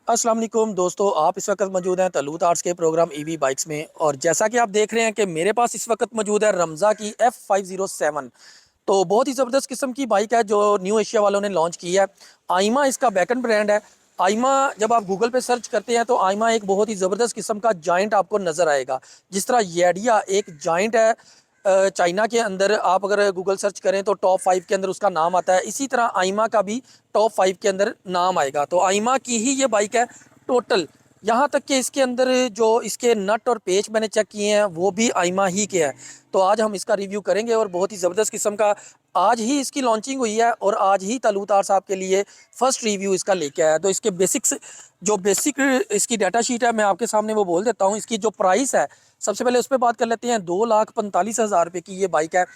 अस्सलाम वालेकुम दोस्तों, आप इस वक्त मौजूद हैं तलूत आर्ट्स के प्रोग्राम ईवी बाइक्स में। और जैसा कि आप देख रहे हैं कि मेरे पास इस वक्त मौजूद है रमज़ा की F507। तो बहुत ही ज़बरदस्त किस्म की बाइक है जो न्यू एशिया वालों ने लॉन्च की है। आइमा इसका बैकएंड ब्रांड है। आइमा जब आप गूगल पे सर्च करते हैं तो आइमा एक बहुत ही ज़बरदस्त किस्म का जाइंट आपको नज़र आएगा। जिस तरह येडिया एक जाइंट है चाइना के अंदर, आप अगर गूगल सर्च करें तो टॉप 5 के अंदर उसका नाम आता है। इसी तरह आइमा का भी टॉप 5 के अंदर नाम आएगा। तो आइमा की ही ये बाइक है टोटल। यहाँ तक कि इसके अंदर जो इसके नट और पेच मैंने चेक किए हैं वो भी आइमा ही के हैं। तो आज हम इसका रिव्यू करेंगे और बहुत ही ज़बरदस्त किस्म का आज ही इसकी लॉन्चिंग हुई है और आज ही तालुतार साहब के लिए फर्स्ट रिव्यू इसका लेके आया। तो इसके बेसिक्स जो बेसिक इसकी डाटा शीट है मैं आपके सामने वो बोल देता हूँ। इसकी जो प्राइस है सबसे पहले उस पर बात कर लेते हैं। 2,45,000 रुपये की ये बाइक है।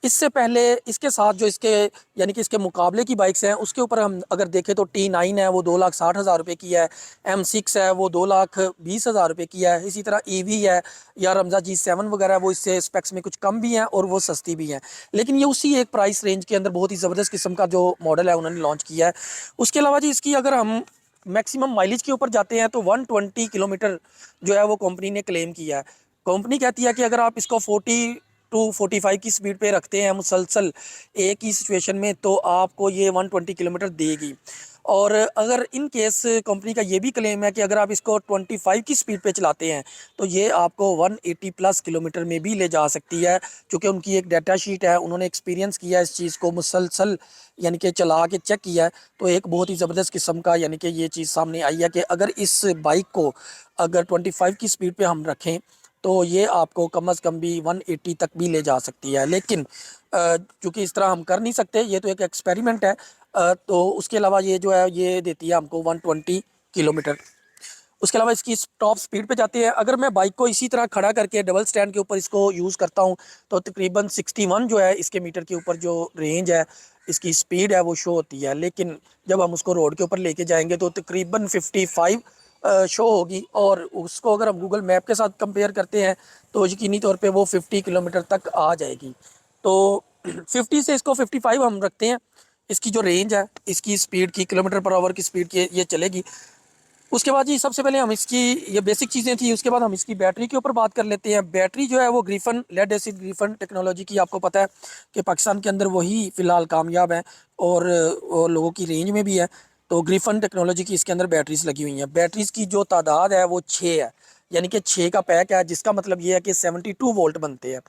इससे पहले इसके साथ जो इसके यानी कि इसके मुकाबले की बाइक्स हैं उसके ऊपर हम अगर देखें तो T9 है वो 2,60,000 रुपये की है। M6 है वो 2,20,000 रुपये की है। इसी तरह EV है या रमज़ा G7 वगैरह वो इससे स्पेक्स में कुछ कम भी हैं और वो सस्ती भी हैं। लेकिन ये उसी एक प्राइस रेंज के अंदर बहुत ही ज़बरदस्त किस्म का जो मॉडल है उन्होंने लॉन्च किया है। उसके अलावा जी इसकी अगर हम मैक्सिमम माइलेज के ऊपर जाते हैं तो 120 किलोमीटर जो है वो कंपनी ने क्लेम किया है। कंपनी कहती है कि अगर आप इसको 40 to 45 की स्पीड पे रखते हैं मुसलसल एक ही सिचुएशन में तो आपको ये 120 किलोमीटर देगी। और अगर इन केस कंपनी का ये भी क्लेम है कि अगर आप इसको 25 की स्पीड पे चलाते हैं तो ये आपको 180 प्लस किलोमीटर में भी ले जा सकती है। क्योंकि उनकी एक डाटा शीट है, उन्होंने एक्सपीरियंस किया इस चीज़ को मुसलसल यानी कि चला के चेक किया है। तो एक बहुत ही ज़बरदस्त किस्म का यानी कि ये चीज़ सामने आई है कि अगर इस बाइक को अगर 25 की स्पीड पे हम रखें तो ये आपको कम अज़ कम भी 180 तक भी ले जा सकती है। लेकिन चूँकि इस तरह हम कर नहीं सकते, ये तो एक एक्सपेरिमेंट है। तो उसके अलावा ये जो है ये देती है हमको 120 किलोमीटर। उसके अलावा इसकी टॉप स्पीड पे जाती है। अगर मैं बाइक को इसी तरह खड़ा करके डबल स्टैंड के ऊपर इसको यूज़ करता हूँ तो तकरीबन 61 जो है इसके मीटर के ऊपर जो रेंज है इसकी स्पीड है वो शो होती है। लेकिन जब हम उसको रोड के ऊपर लेके जाएंगे तो तकरीबन 55 शो होगी। और उसको अगर हम गूगल मैप के साथ कंपेयर करते हैं तो यकीनी तौर पे वो 50 किलोमीटर तक आ जाएगी। तो 50 से इसको 55 हम रखते हैं। इसकी जो रेंज है इसकी स्पीड की किलोमीटर पर आवर की स्पीड की ये चलेगी। उसके बाद जी सबसे पहले हम इसकी ये बेसिक चीज़ें थी। उसके बाद हम इसकी बैटरी के ऊपर बात कर लेते हैं। बैटरी जो है वो graphene lead acid graphene technology की, आपको पता है कि पाकिस्तान के अंदर वही फ़िलहाल कामयाब है और लोगों की रेंज में भी है। तो ग्रिफन टेक्नोलॉजी की इसके अंदर बैटरीज लगी हुई हैं। बैटरीज की जो तादाद है वो 6 है, यानी कि 6 का पैक है, जिसका मतलब ये है कि 72 वोल्ट बनते हैं।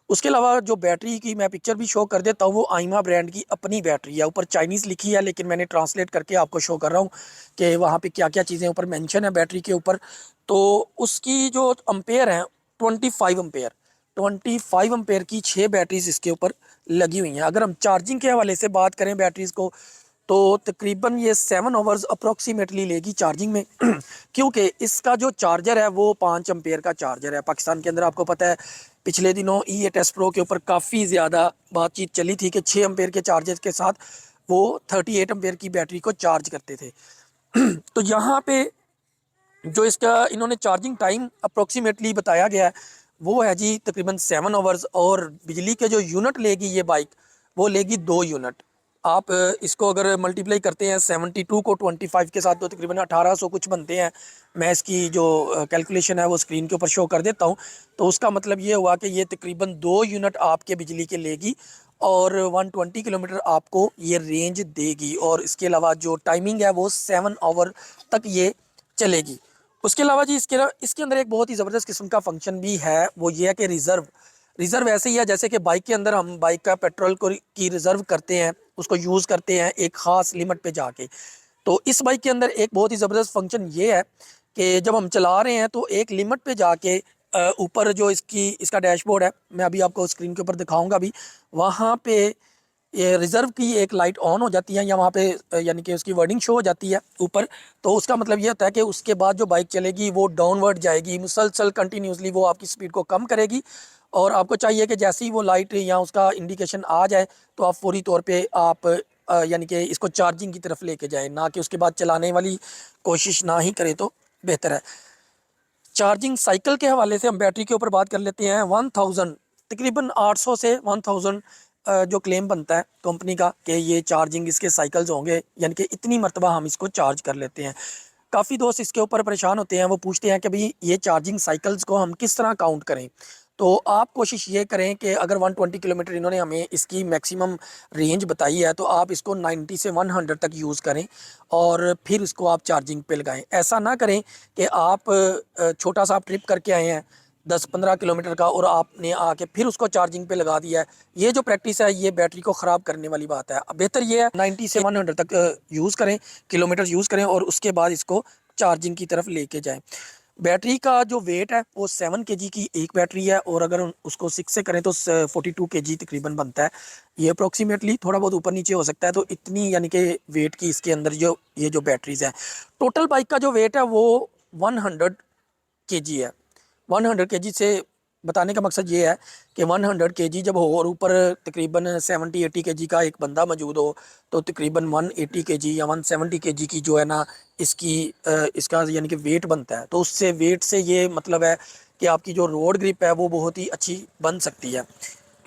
उसके अलावा जो बैटरी की मैं पिक्चर भी शो कर देता हूँ वो आइमा ब्रांड की अपनी बैटरी है। ऊपर चाइनीज़ लिखी है लेकिन मैंने ट्रांसलेट करके आपको शो कर रहा हूँ कि वहाँ पे क्या क्या चीज़ें ऊपर मेंशन है बैटरी के ऊपर। तो उसकी जो अम्पेयर हैं 25 अम्पेयर, 25 अम्पेयर की 6 बैटरीज इसके ऊपर लगी हुई हैं। अगर हम चार्जिंग के हवाले से बात करें बैटरीज को तो तकरीबन ये 7 आवर्स अप्रोक्सीमेटली लेगी चार्जिंग में क्योंकि इसका जो चार्जर है वो 5 अम्पेयर का चार्जर है। पाकिस्तान के अंदर आपको पता है पिछले दिनों E8S Pro के ऊपर काफ़ी ज़्यादा बातचीत चली थी कि 6 अम्पेयर के चार्जर के साथ वो 38 अम्पेयर की बैटरी को चार्ज करते थे। तो यहाँ पे जो इसका इन्होंने चार्जिंग टाइम अप्रोक्सीमेटली बताया गया है वो है जी तकरीबन 7 आवर्स। और बिजली के जो यूनिट लेगी ये बाइक वो लेगी 2 यूनिट। आप इसको अगर मल्टीप्लाई करते हैं 72 को 25 के साथ तो तकरीबन 1800 कुछ बनते हैं। मैं इसकी जो कैलकुलेशन है वो स्क्रीन के ऊपर शो कर देता हूँ। तो उसका मतलब ये हुआ कि ये तकरीबन 2 यूनिट आपके बिजली के लेगी और 120 किलोमीटर आपको ये रेंज देगी। और इसके अलावा जो टाइमिंग है वो 7 आवर तक ये चलेगी। उसके अलावा जी इसके अंदर एक बहुत ही ज़बरदस्त किस्म का फंक्शन भी है, वो ये है कि रिज़र्व रिज़र्व ऐसे ही है जैसे कि बाइक के अंदर हम बाइक का पेट्रोल को की रिज़र्व करते हैं, उसको यूज़ करते हैं एक ख़ास लिमिट पे जाके। तो इस बाइक के अंदर एक बहुत ही ज़बरदस्त फंक्शन ये है कि जब हम चला रहे हैं तो एक लिमिट पे जाके ऊपर जो इसका डैशबोर्ड है मैं अभी आपको स्क्रीन के ऊपर दिखाऊंगा भी, वहाँ पे ये रिज़र्व की एक लाइट ऑन हो जाती है या वहाँ पे यानी कि उसकी वर्डिंग शो हो जाती है ऊपर। तो उसका मतलब ये होता है कि उसके बाद जो बाइक चलेगी वो डाउनवर्ड जाएगी, मुसलसल कंटिन्यूसली वो आपकी स्पीड को कम करेगी। और आपको चाहिए कि जैसे ही वो लाइट या उसका इंडिकेशन आ जाए तो आप फौरी तौर पे आप यानी कि इसको चार्जिंग की तरफ लेके जाएं, ना कि उसके बाद चलाने वाली कोशिश ना ही करें तो बेहतर है। चार्जिंग साइकिल के हवाले से हम बैटरी के ऊपर बात कर लेते हैं। 1000 तकरीबन 800 से 1000 जो क्लेम बनता है कंपनी का कि ये चार्जिंग इसके साइकिल्स होंगे, यानी कि इतनी मरतबा हम इसको चार्ज कर लेते हैं। काफ़ी दोस्त इसके ऊपर परेशान होते हैं, वो पूछते हैं कि भाई ये चार्जिंग साइकिल्स को हम किस तरह काउंट करें। तो आप कोशिश ये करें कि अगर 120 किलोमीटर इन्होंने हमें इसकी मैक्सिमम रेंज बताई है, तो आप इसको 90 से 100 तक यूज़ करें और फिर इसको आप चार्जिंग पे लगाएं। ऐसा ना करें कि आप छोटा सा आप ट्रिप करके आए हैं 10-15 किलोमीटर का और आपने आके फिर उसको चार्जिंग पे लगा दिया है। ये जो प्रैक्टिस है ये बैटरी को ख़राब करने वाली बात है। अब बेहतर ये है 90 से 100 तक यूज़ करें, किलोमीटर यूज़ करें और उसके बाद इसको चार्जिंग की तरफ लेके जाएं। बैटरी का जो वेट है वो 7 केजी की एक बैटरी है और अगर उसको 6 से करें तो 42 केजी तकरीबन बनता है। ये अप्रोक्सीमेटली थोड़ा बहुत ऊपर नीचे हो सकता है। तो इतनी यानी कि वेट की इसके अंदर जो ये जो बैटरीज है, टोटल बाइक का जो वेट है वो 100 केजी है। 100 केजी से बताने का मकसद ये है कि 100 केजी जब हो और ऊपर तकरीबन 70-80 केजी का एक बंदा मौजूद हो, तो तकरीबन 180 केजी या 170 केजी की जो है ना इसकी इसका यानी कि वेट बनता है। तो उससे वेट से ये मतलब है कि आपकी जो रोड ग्रिप है वो बहुत ही अच्छी बन सकती है।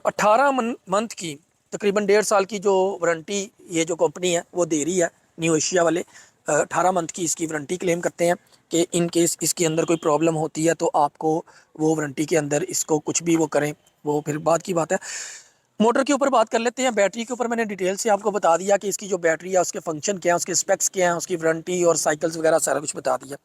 18 मंथ की तकरीबन 1.5 साल की जो वारंटी ये जो कंपनी है वो दे रही है, न्यू एशिया वाले 18 मंथ की इसकी वारंटी क्लेम करते हैं कि इन केस इसके अंदर कोई प्रॉब्लम होती है तो आपको वो वारंटी के अंदर इसको कुछ भी वो करें, वो फिर बाद की बात है। मोटर के ऊपर बात कर लेते हैं। बैटरी के ऊपर मैंने डिटेल से आपको बता दिया कि इसकी जो बैटरी है उसके फंक्शन क्या है, उसके स्पेक्स क्या हैं, उसकी वारंटी और साइकिल्स वगैरह सारा कुछ बता दिया।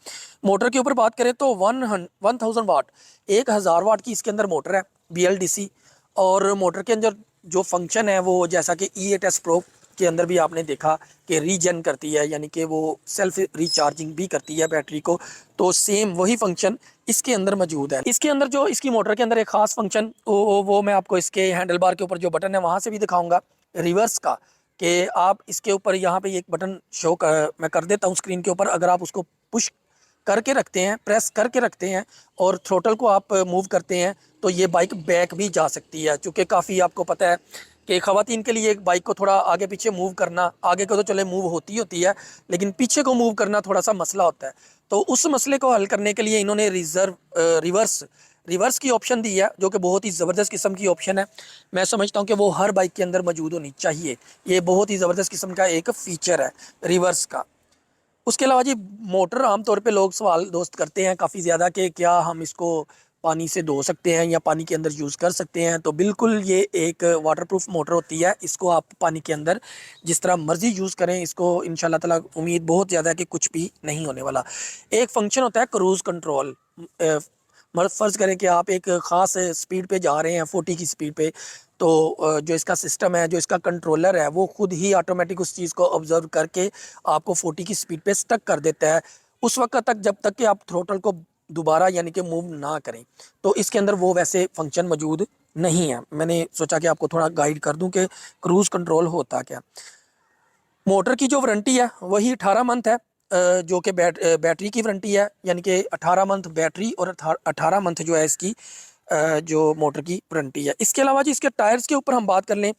मोटर के ऊपर बात करें तो 1000 वाट 1000 वाट की इसके अंदर मोटर है BLDC। और मोटर के अंदर जो फंक्शन है वो जैसा कि E8S Pro के अंदर भी आपने देखा कि रीजन करती है, यानी कि वो सेल्फ रिचार्जिंग भी करती है बैटरी को। तो सेम वही फंक्शन इसके अंदर मौजूद है। इसके अंदर जो इसकी मोटर के अंदर एक खास फंक्शन वो मैं आपको इसके हैंडल बार के ऊपर जो बटन है वहाँ से भी दिखाऊंगा रिवर्स का, कि आप इसके ऊपर यहाँ पे एक बटन मैं कर देता हूँ स्क्रीन के ऊपर। अगर आप उसको पुश करके रखते हैं, प्रेस करके रखते हैं और थ्रोटल को आप मूव करते हैं तो ये बाइक बैक भी जा सकती है। चूँकि काफ़ी आपको पता है कि ख़वातीन के लिए एक बाइक को थोड़ा आगे पीछे मूव करना, आगे को तो चले मूव होती है लेकिन पीछे को मूव करना थोड़ा सा मसला होता है। तो उस मसले को हल करने के लिए इन्होंने रिवर्स की ऑप्शन दी है, जो कि बहुत ही ज़बरदस्त किस्म की ऑप्शन है। मैं समझता हूँ कि वो हर बाइक के अंदर मौजूद होनी चाहिए। ये बहुत ही ज़बरदस्त किस्म का एक फ़ीचर है रिवर्स का। उसके अलावा जी मोटर आमतौर पे लोग सवाल दोस्त करते हैं काफ़ी ज़्यादा कि क्या हम इसको पानी से धो सकते हैं या पानी के अंदर यूज़ कर सकते हैं। तो बिल्कुल ये एक वाटरप्रूफ मोटर होती है, इसको आप पानी के अंदर जिस तरह मर्ज़ी यूज़ करें। इसको इंशाल्लाह ताला उम्मीद बहुत ज़्यादा है कि कुछ भी नहीं होने वाला। एक फंक्शन होता है क्रूज़ कंट्रोल। फ़र्ज़ करें कि आप एक ख़ास स्पीड पे जा रहे हैं 40 की स्पीड पे, तो जो इसका सिस्टम है, जो इसका कंट्रोलर है, वो खुद ही ऑटोमेटिक उस चीज़ को ऑब्ज़र्व करके आपको 40 की स्पीड पे स्टक कर देता है उस वक्त तक जब तक कि आप थ्रोटल को दोबारा यानी कि मूव ना करें। तो इसके अंदर वो वैसे फंक्शन मौजूद नहीं है। मैंने सोचा कि आपको थोड़ा गाइड कर दूं कि क्रूज़ कंट्रोल होता क्या। मोटर की जो वारंटी है वही 18 मंथ है, जो कि बैटरी की वारंटी है, यानी कि 18 मंथ बैटरी और 18 मंथ जो है इसकी जो मोटर की वारंटी है। इसके अलावा जी इसके टायर्स के ऊपर हम बात कर लें।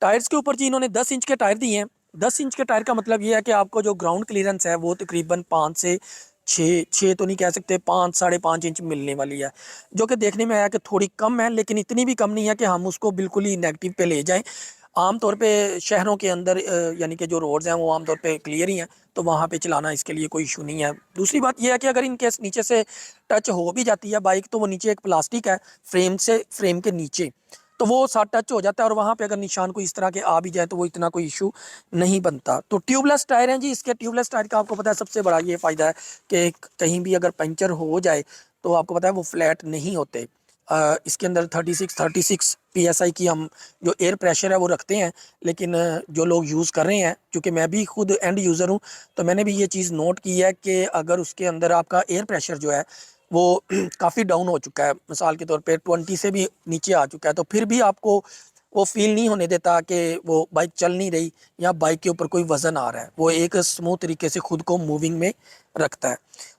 टायर्स के ऊपर जी इन्होंने 10 इंच के टायर दिए हैं। 10 इंच के टायर का मतलब ये है कि आपको जो ग्राउंड क्लियरेंस है वो तकरीबन 5 से 6 तो नहीं कह सकते, 5 5.5 इंच मिलने वाली है, जो कि देखने में आया कि थोड़ी कम है, लेकिन इतनी भी कम नहीं है कि हम उसको बिल्कुल ही नेगेटिव पे ले जाएं। आम तौर पे शहरों के अंदर यानी कि जो रोड्स हैं वो आम तौर पे क्लियर ही हैं, तो वहाँ पे चलाना इसके लिए कोई इशू नहीं है। दूसरी बात यह है कि अगर इनकेस नीचे से टच हो भी जाती है बाइक, तो वो नीचे एक प्लास्टिक है फ्रेम के नीचे, तो वो साथ टच हो जाता है और वहाँ पे अगर निशान कोई इस तरह के आ भी जाए तो वो इतना कोई इशू नहीं बनता। तो ट्यूबलेस टायर हैं जी। इसके ट्यूबलेस टायर का आपको पता है सबसे बड़ा ये फ़ायदा है कि कहीं भी अगर पंचर हो जाए तो आपको पता है वो फ्लैट नहीं होते। इसके अंदर 36 PSI की हम जो एयर प्रेशर है वो रखते हैं, लेकिन जो लोग यूज़ कर रहे हैं, क्योंकि मैं भी खुद एंड यूज़र हूँ, तो मैंने भी ये चीज़ नोट की है कि अगर उसके अंदर आपका एयर प्रेशर जो है वो काफ़ी डाउन हो चुका है, मिसाल के तौर पे 20 से भी नीचे आ चुका है, तो फिर भी आपको वो फील नहीं होने देता कि वो बाइक चल नहीं रही या बाइक के ऊपर कोई वज़न आ रहा है। वो एक स्मूथ तरीके से खुद को मूविंग में रखता है।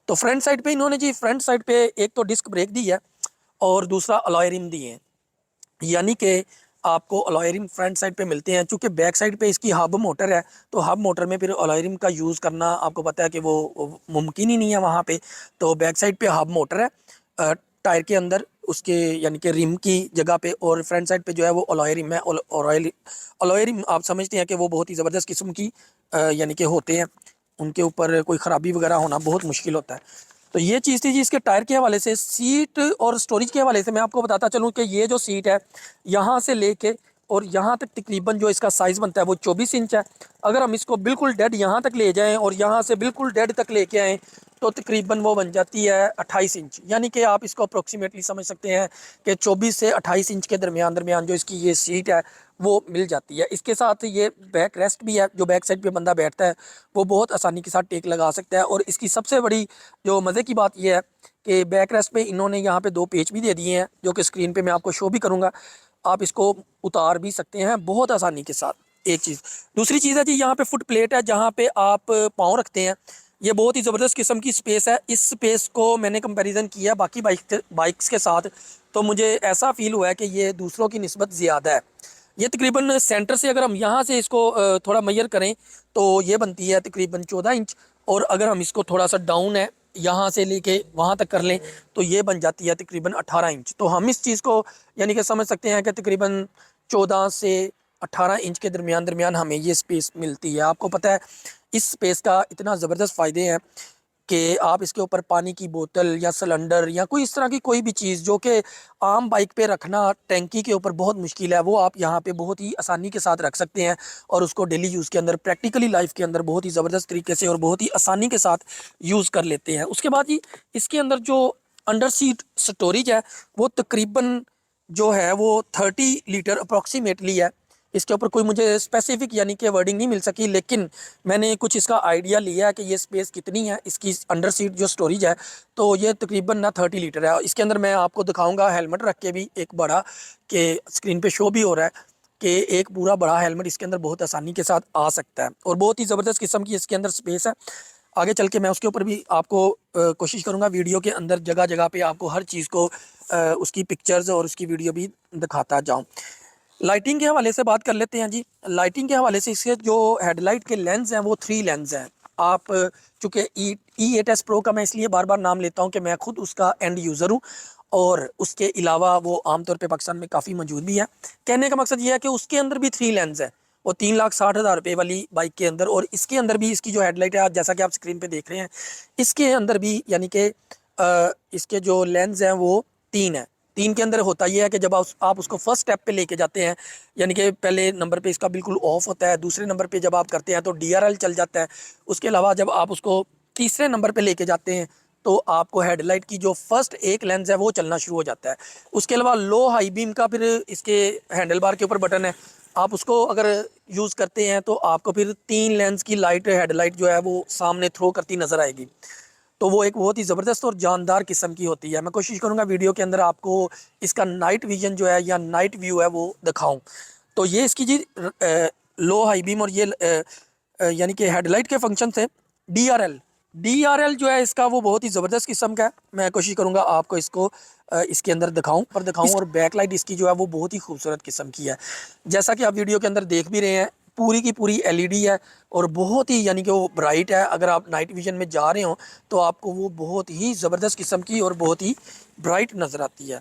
तो फ्रंट साइड पे इन्होंने जी फ्रंट साइड पे एक तो डिस्क ब्रेक दी है और दूसरा अलॉय रिम दिए हैं, यानी कि आपको अलॉय रिम फ्रंट साइड पे मिलते हैं। चूँकि बैक साइड पे इसकी हब मोटर है, तो हब मोटर में फिर अलॉय रिम का यूज़ करना आपको पता है कि वो मुमकिन ही नहीं है वहाँ पे। तो बैक साइड पे हब मोटर है टायर के अंदर उसके यानी कि रिम की जगह पे, और फ्रंट साइड पे जो है वो अलॉय रिम है। अलॉय रिम आप समझते हैं कि वो बहुत ही ज़बरदस्त किस्म की यानी कि होते हैं, उनके ऊपर कोई ख़राबी वगैरह होना बहुत मुश्किल होता है। तो ये चीज़ थी जी इसके टायर के हवाले से। सीट और स्टोरेज के हवाले से मैं आपको बताता चलूँ कि ये जो सीट है यहाँ से लेके और यहाँ तक तकरीबन जो इसका साइज़ बनता है वो 24 इंच है। अगर हम इसको बिल्कुल डेड यहाँ तक ले जाएं और यहाँ से बिल्कुल डेड तक लेके आएँ तो तकरीबन वो बन जाती है 28 इंच। यानी कि आप इसको अप्रोक्सीमेटली समझ सकते हैं कि 24 से 28 इंच के दरमियान दरमियान जो इसकी ये सीट है वो मिल जाती है। इसके साथ ये बैक रेस्ट भी है, जो बैक साइड पे बंदा बैठता है वो बहुत आसानी के साथ टेक लगा सकता है। और इसकी सबसे बड़ी जो मज़े की बात ये है कि बैक रेस्ट पे इन्होंने यहाँ पे 2 पेच भी दे दिए हैं, जो कि स्क्रीन पे मैं आपको शो भी करूँगा। आप इसको उतार भी सकते हैं बहुत आसानी के साथ। एक चीज़, दूसरी चीज़ है जी यहाँ पे फुट प्लेट है जहाँ पे आप पाँव रखते हैं। ये बहुत ही ज़बरदस्त किस्म की स्पेस है। इस स्पेस को मैंने कंपैरिजन किया बाकी बाइक्स के साथ, तो मुझे ऐसा फील हुआ है कि ये दूसरों की निस्बत ज़्यादा है। ये तकरीबन सेंटर से अगर हम यहाँ से इसको थोड़ा मेजर करें तो ये बनती है तकरीबन 14 इंच। और अगर हम इसको थोड़ा सा डाउन है यहाँ से लेके वहाँ तक कर लें तो ये बन जाती है तकरीबन 18 इंच। तो हम इस चीज़ को यानी कि समझ सकते हैं कि तकरीबन 14 से 18 इंच के दरमियान दरमियान हमें ये स्पेस मिलती है। आपको पता है इस स्पेस का इतना ज़बरदस्त फ़ायदे हैं कि आप इसके ऊपर पानी की बोतल या सिलेंडर या कोई इस तरह की कोई भी चीज़ जो कि आम बाइक पे रखना टैंकी के ऊपर बहुत मुश्किल है, वो आप यहाँ पे बहुत ही आसानी के साथ रख सकते हैं और उसको डेली यूज़ के अंदर प्रैक्टिकली लाइफ के अंदर बहुत ही ज़बरदस्त तरीके से और बहुत ही आसानी के साथ यूज़ कर लेते हैं। उसके बाद ही इसके अंदर जो अंडर सीट स्टोरेज है वो तकरीबन जो है वो 30 लीटर अप्रॉक्सीमेटली है। इसके ऊपर कोई मुझे स्पेसिफिक यानी कि वर्डिंग नहीं मिल सकी, लेकिन मैंने कुछ इसका आइडिया लिया है कि ये स्पेस कितनी है इसकी अंडर सीट जो स्टोरेज है। तो ये तकरीबन ना 30 लीटर है। इसके अंदर मैं आपको दिखाऊंगा हेलमेट रख के भी एक बड़ा, कि स्क्रीन पे शो भी हो रहा है कि एक पूरा बड़ा हेलमेट इसके अंदर बहुत आसानी के साथ आ सकता है और बहुत ही ज़बरदस्त किस्म की इसके अंदर स्पेस है। आगे चल के मैं उसके ऊपर भी आपको कोशिश करूँगा वीडियो के अंदर जगह जगह पे आपको हर चीज़ को उसकी पिक्चर्स और उसकी वीडियो भी दिखाता जाऊँ। लाइटिंग के हवाले से बात कर लेते हैं जी। लाइटिंग के हवाले से इसके जो हेडलाइट के लेंस हैं वो 3 लेंस हैं। आप चूँकि E8s प्रो का मैं इसलिए बार बार नाम लेता हूँ कि मैं खुद उसका एंड यूज़र हूँ और उसके अलावा वो आमतौर पे पाकिस्तान में काफ़ी मौजूद भी है। कहने का मकसद ये है कि उसके अंदर भी 3 लेंस है, वो 3,60,000 रुपये वाली बाइक के अंदर। और इसके अंदर भी इसकी जो हेडलाइट है जैसा कि आप स्क्रीन पे देख रहे हैं, इसके अंदर भी यानी कि इसके जो लेंस हैं वो 3 है। 3 के अंदर होता ये है कि जब आप उसको फर्स्ट स्टेप पे लेके जाते हैं, यानी कि पहले नंबर पे इसका बिल्कुल ऑफ होता है, दूसरे नंबर पे जब आप करते हैं तो DRL चल जाता है। उसके अलावा जब आप उसको तीसरे नंबर पे लेके जाते हैं तो आपको हेडलाइट की जो फर्स्ट एक लेंस है वो चलना शुरू हो जाता है। उसके अलावा लो हाई बीम का फिर इसके हैंडल बार के ऊपर बटन है, आप उसको अगर यूज़ करते हैं तो आपको फिर 3 लेंस की लाइट हेडलाइट जो है वो सामने थ्रो करती नज़र आएगी। तो वो एक बहुत ही ज़बरदस्त और जानदार किस्म की होती है। मैं कोशिश करूँगा वीडियो के अंदर आपको इसका नाइट विजन जो है या नाइट व्यू है वो दिखाऊँ। तो ये इसकी जी लो हाई बीम और ये यानी कि हेडलाइट के फंक्शन से DRL जो है इसका वो बहुत ही ज़बरदस्त किस्म का है। मैं कोशिश करूँगा आपको इसको इसके अंदर दिखाऊँ और बैक लाइट इसकी जो है वो बहुत ही खूबसूरत किस्म की है। जैसा कि आप वीडियो के अंदर देख भी रहे हैं, पूरी की पूरी LED है और बहुत ही यानी कि वो ब्राइट है। अगर आप नाइट विजन में जा रहे हो तो आपको वो बहुत ही ज़बरदस्त किस्म की और बहुत ही ब्राइट नज़र आती है।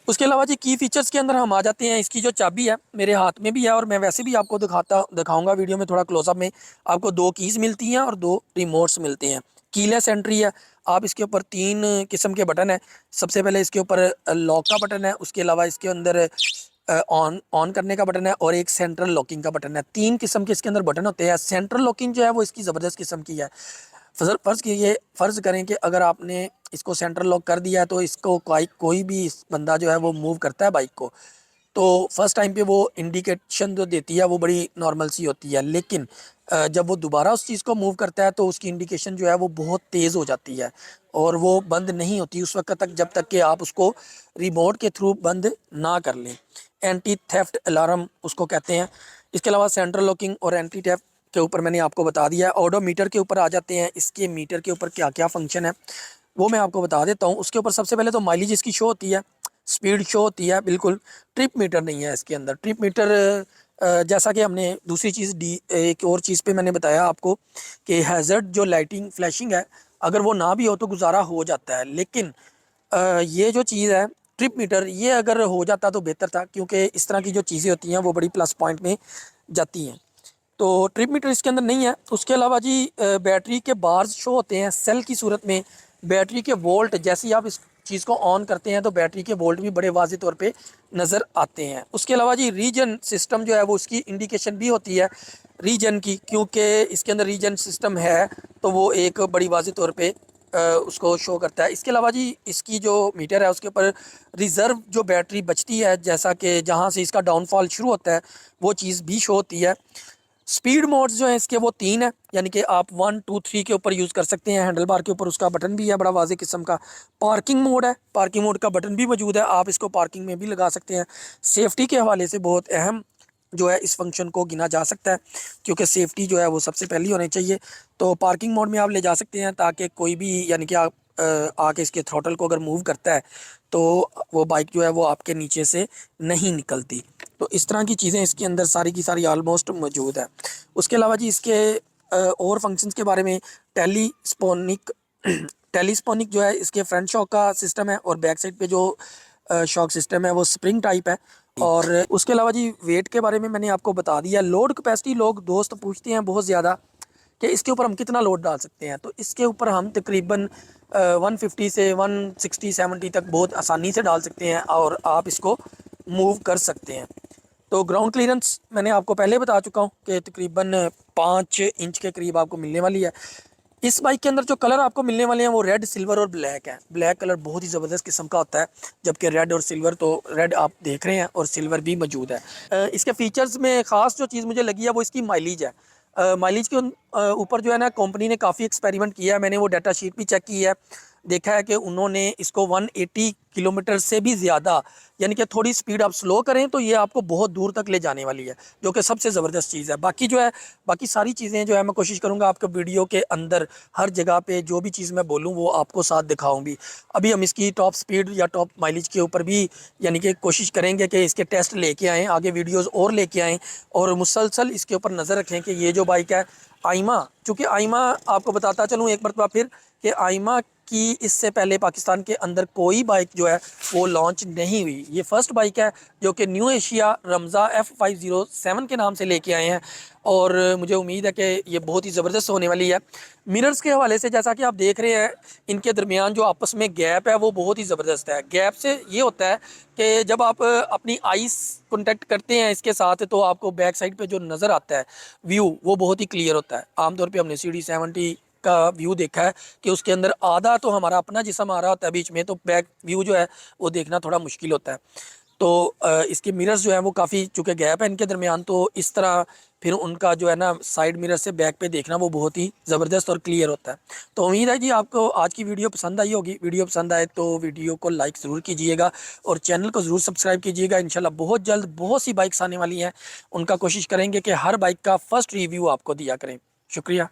उसके अलावा जी की फीचर्स के अंदर हम आ जाते हैं। इसकी जो चाबी है मेरे हाथ में भी है और मैं वैसे भी आपको दिखाऊंगा वीडियो में थोड़ा क्लोजअप में। आपको 2 कीज़ मिलती हैं और 2 रिमोट्स मिलते हैं। कीलेस एंट्री है। आप इसके ऊपर 3 किस्म के बटन है। सबसे पहले इसके ऊपर लॉक का बटन है, उसके अलावा इसके अंदर ऑन ऑन करने का बटन है और एक सेंट्रल लॉकिंग का बटन है। 3 किस्म के इसके अंदर बटन होते हैं। सेंट्रल लॉकिंग जो है वो इसकी ज़बरदस्त किस्म की है। फ़र्ज़ करें कि अगर आपने इसको सेंटर लॉक कर दिया है तो इसको कोई भी बंदा जो है वो मूव करता है बाइक को, तो फर्स्ट टाइम पे वो इंडिकेशन जो देती है वो बड़ी नॉर्मल सी होती है, लेकिन जब वो दोबारा उस चीज़ को मूव करता है तो उसकी इंडिकेशन जो है वो बहुत तेज़ हो जाती है और वो बंद नहीं होती उस वक्त तक जब तक कि आप उसको रिमोट के थ्रू बंद ना कर लें। एंटी थेफ्ट अलार्म उसको कहते हैं। इसके अलावा सेंट्रल लॉकिंग और एंटी थेफ्ट के ऊपर मैंने आपको बता दिया है। ऑडोमीटर के ऊपर आ जाते हैं। इसके मीटर के ऊपर क्या क्या फंक्शन है वो मैं आपको बता देता हूँ। उसके ऊपर सबसे पहले तो माइलेज इसकी शो होती है, स्पीड शो होती है बिल्कुल। ट्रिप मीटर नहीं है इसके अंदर। ट्रिप मीटर जैसा कि हमने दूसरी चीज़ एक और चीज़ पे मैंने बताया आपको कि हैज़र्ड जो लाइटिंग फ्लैशिंग है अगर वो ना भी हो तो गुजारा हो जाता है, लेकिन ये जो चीज़ है ट्रिप मीटर ये अगर हो जाता तो बेहतर था, क्योंकि इस तरह की जो चीज़ें होती हैं वो बड़ी प्लस पॉइंट में जाती हैं। तो ट्रिप मीटर इसके अंदर नहीं है। उसके अलावा जी बैटरी के बार्स शो होते हैं सेल की सूरत में। बैटरी के वोल्ट जैसे ही आप इस चीज़ को ऑन करते हैं तो बैटरी के वोल्ट भी बड़े वाज़ेह तौर पे नज़र आते हैं। उसके अलावा जी रीजन सिस्टम जो है वो उसकी इंडिकेशन भी होती है रीजन की, क्योंकि इसके अंदर रीजन सिस्टम है तो वो एक बड़ी वाज़ेह तौर पे उसको शो करता है। इसके अलावा जी इसकी जो मीटर है उसके ऊपर रिज़र्व जो बैटरी बचती है, जैसा कि जहाँ से इसका डाउनफॉल शुरू होता है वो चीज़ भी शो होती है। स्पीड मोड्स जो हैं इसके वो 3 है, यानी कि आप 1 2 3 के ऊपर यूज़ कर सकते हैं। हैंडल बार के ऊपर उसका बटन भी है बड़ा वाज़ेह किस्म का। पार्किंग मोड है, पार्किंग मोड का बटन भी मौजूद है, आप इसको पार्किंग में भी लगा सकते हैं। सेफ्टी के हवाले से बहुत अहम जो है इस फंक्शन को गिना जा सकता है, क्योंकि सेफ्टी जो है वो सबसे पहली होनी चाहिए। तो पार्किंग मोड में आप ले जा सकते हैं ताकि कोई भी, यानी कि आप आके इसके थ्रॉटल को अगर मूव करता है तो वो बाइक जो है वो आपके नीचे से नहीं निकलती। तो इस तरह की चीज़ें इसके अंदर सारी की सारी ऑलमोस्ट मौजूद है। उसके अलावा जी इसके और फंक्शंस के बारे में टेलीस्पोनिक टेलीस्पोनिक जो है इसके फ्रंट शॉक का सिस्टम है, और बैक साइड पे जो शॉक सिस्टम है वो स्प्रिंग टाइप है। और उसके अलावा जी वेट के बारे में मैंने आपको बता दिया। लोड कैपेसिटी लोग दोस्त पूछते हैं बहुत ज़्यादा कि इसके ऊपर हम कितना लोड डाल सकते हैं, तो इसके ऊपर हम तकरीबन 150 से 160-170 तक बहुत आसानी से डाल सकते हैं और आप इसको मूव कर सकते हैं। तो ग्राउंड क्लियरेंस मैंने आपको पहले बता चुका हूँ कि तकरीबन 5 इंच के करीब आपको मिलने वाली है। इस बाइक के अंदर जो कलर आपको मिलने वाले हैं वो रेड, सिल्वर और ब्लैक है। ब्लैक कलर बहुत ही ज़बरदस्त किस्म का होता है, जबकि रेड और सिल्वर, तो रेड आप देख रहे हैं और सिल्वर भी मौजूद है। इसके फीचर्स में ख़ास जो चीज़ मुझे लगी है वो इसकी माइलेज है। माइलेज के ऊपर जो है ना कंपनी ने काफ़ी एक्सपेरिमेंट किया है। मैंने वो डाटा शीट भी चेक की है, देखा है कि उन्होंने इसको 180 किलोमीटर से भी ज़्यादा, यानी कि थोड़ी स्पीड आप स्लो करें तो ये आपको बहुत दूर तक ले जाने वाली है, जो कि सबसे ज़बरदस्त चीज़ है। बाकी जो है, बाकी सारी चीज़ें जो है मैं कोशिश करूँगा आपको वीडियो के अंदर हर जगह पे जो भी चीज़ मैं बोलूँ वो आपको साथ दिखाऊँ भी। अभी हम इसकी टॉप स्पीड या टॉप माइलेज के ऊपर भी यानी कि कोशिश करेंगे कि इसके टेस्ट लेके आएँ, आगे वीडियोज़ और लेके आएँ, और मुसलसल इसके ऊपर नज़र रखें कि ये जो बाइक है आइमा, चूँकि आइमा आपको बताता चलूँ एक मरतबा फिर कि आइमा की इससे पहले पाकिस्तान के अंदर कोई बाइक जो है वो लॉन्च नहीं हुई। ये फर्स्ट बाइक है जो कि न्यू एशिया रमज़ा F507 के नाम से लेके आए हैं, और मुझे उम्मीद है कि ये बहुत ही ज़बरदस्त होने वाली है। मिरर्स के हवाले से जैसा कि आप देख रहे हैं, इनके दरमियान जो आपस में गैप है वो बहुत ही ज़बरदस्त है। गैप से ये होता है कि जब आप अपनी आइस कॉन्टेक्ट करते हैं इसके साथ तो आपको बैक साइड पे जो नज़र आता है व्यू वो बहुत ही क्लियर होता है। आमतौर पे हमने CD70 का व्यू देखा है कि उसके अंदर आधा तो हमारा अपना जिस्म आ रहा होता है बीच में, तो बैक व्यू जो है वो देखना थोड़ा मुश्किल होता है। तो इसके मिरर्स जो है वो काफ़ी, चूँकि गैप है इनके दरमियान, तो इस तरह फिर उनका जो है ना साइड मिरर से बैक पे देखना वो बहुत ही ज़बरदस्त और क्लियर होता है। तो उम्मीद है जी आपको आज की वीडियो पसंद आई होगी। वीडियो पसंद आए तो वीडियो को लाइक ज़रूर कीजिएगा और चैनल को ज़रूर सब्सक्राइब कीजिएगा। इंशाल्लाह बहुत जल्द बहुत सी बाइक्स आने वाली हैं, उनका कोशिश करेंगे कि हर बाइक का फ़र्स्ट रिव्यू आपको दिया करें। शुक्रिया।